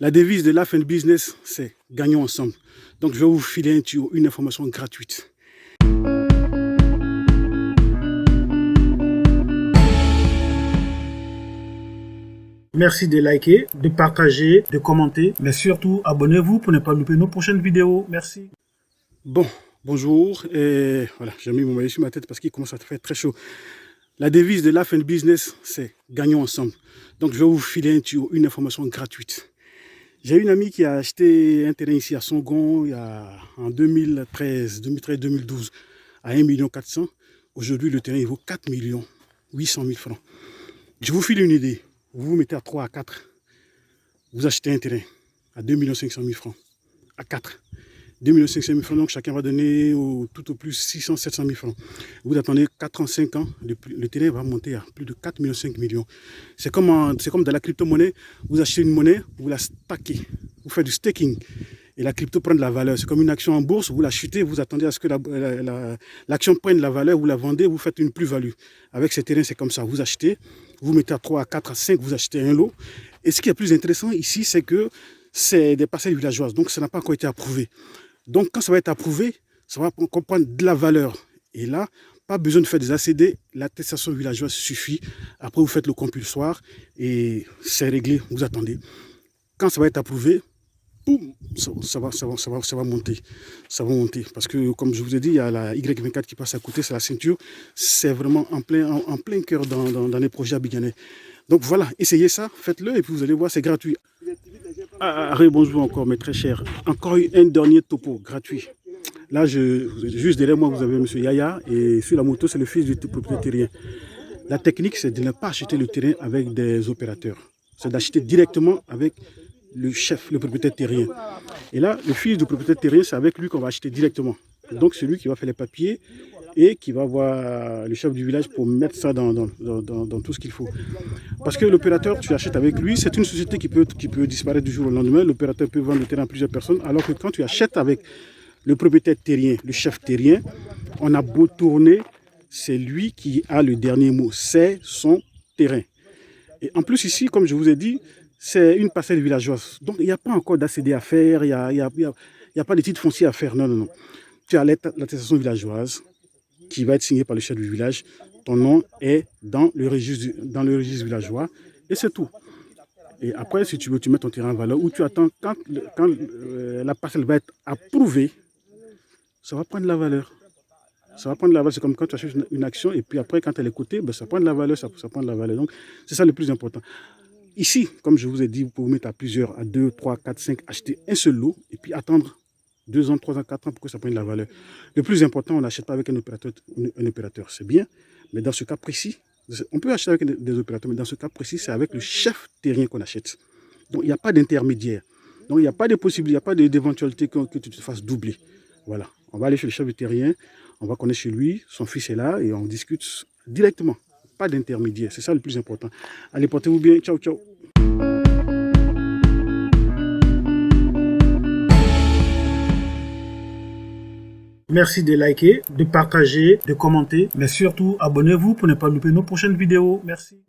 La devise de Life and Business, c'est gagnons ensemble. Donc, je vais vous filer un tuyau, une information gratuite. Merci de liker, de partager, de commenter, mais surtout abonnez-vous pour ne pas louper nos prochaines vidéos. Merci. Bon, bonjour. Et voilà, j'ai mis mon maillot sur ma tête parce qu'il commence à faire très chaud. La devise de Life and Business, c'est gagnons ensemble. Donc, je vais vous filer un tuyau, une information gratuite. J'ai une amie qui a acheté un terrain ici à Songon en 2013-2012 à 1 400 000. Aujourd'hui, le terrain il vaut 4 800 000 francs. Je vous file une idée. Vous vous mettez à 3 à 4. Vous achetez un terrain à 2 500 000 francs. À 4. 2 500 000 francs, donc chacun va donner tout au plus 600 700 000 francs. Vous attendez 4 ans, 5 ans, le terrain va monter à plus de 4,5 millions. C'est comme dans la crypto-monnaie, vous achetez une monnaie, vous la stackez, vous faites du staking et la crypto prend de la valeur. C'est comme une action en bourse, vous la chutez, vous attendez à ce que l'action prenne de la valeur, vous la vendez, vous faites une plus-value. Avec ces terrains, c'est comme ça, vous achetez, vous mettez à 3, à 4, à 5, vous achetez un lot. Et ce qui est plus intéressant ici, c'est que c'est des parcelles villageoises, donc ça n'a pas encore été approuvé. Donc, quand ça va être approuvé, ça va comprendre de la valeur. Et là, pas besoin de faire des ACD, l'attestation villageoise suffit. Après, vous faites le compulsoire et c'est réglé, vous attendez. Quand ça va être approuvé, boum, ça va monter. Ça va monter. Parce que, comme je vous ai dit, il y a la Y24 qui passe à côté, c'est la ceinture. C'est vraiment en plein cœur dans les projets abidjanais. Donc voilà, essayez ça, faites-le et puis vous allez voir, c'est gratuit. Bonjour encore mes très chers. Encore un dernier topo gratuit. Là, juste derrière moi, vous avez M. Yaya et sur la moto, c'est le fils du propriétaire terrien. La technique, c'est de ne pas acheter le terrain avec des opérateurs. C'est d'acheter directement avec le chef, le propriétaire terrien. Et là, le fils du propriétaire terrien, c'est avec lui qu'on va acheter directement. Donc, c'est lui qui va faire les papiers et qui va voir le chef du village pour mettre ça dans tout ce qu'il faut. Parce que l'opérateur, tu achètes avec lui, c'est une société qui peut disparaître du jour au lendemain. L'opérateur peut vendre le terrain à plusieurs personnes, alors que quand tu achètes avec le propriétaire terrien, le chef terrien, on a beau tourner, c'est lui qui a le dernier mot, c'est son terrain. Et en plus ici, comme je vous ai dit, c'est une parcelle villageoise. Donc il n'y a pas encore d'ACD à faire, il n'y a pas de titre foncier à faire, non. Tu as l'attestation villageoise qui va être signée par le chef du village. Ton nom est dans le registre villageois et c'est tout. Et après, si tu veux, tu mets ton terrain en valeur ou tu attends quand la parcelle va être approuvée, ça va prendre la valeur. Ça va prendre la valeur, c'est comme quand tu achètes une action et puis après, quand elle est cotée, ben, ça prend de la valeur, ça prend de la valeur. Donc, c'est ça le plus important. Ici, comme je vous ai dit, vous pouvez mettre à plusieurs, à 2, 3, 4, 5, acheter un seul lot et puis attendre 2 ans, 3 ans, 4 ans pour que ça prenne de la valeur. Le plus important, on n'achète pas avec un opérateur, c'est bien, mais dans ce cas précis, on peut acheter avec des opérateurs, mais dans ce cas précis, c'est avec le chef terrien qu'on achète. Donc, il n'y a pas d'intermédiaire. Donc, il n'y a pas de possibilité, il n'y a pas d'éventualité que tu te fasses doubler. Voilà, on va aller chez le chef terrien, on va connaître chez lui, son fils est là et on discute directement. Pas d'intermédiaire, c'est ça le plus important. Allez, portez-vous bien, ciao, ciao. Merci de liker, de partager, de commenter, mais surtout abonnez-vous pour ne pas louper nos prochaines vidéos. Merci.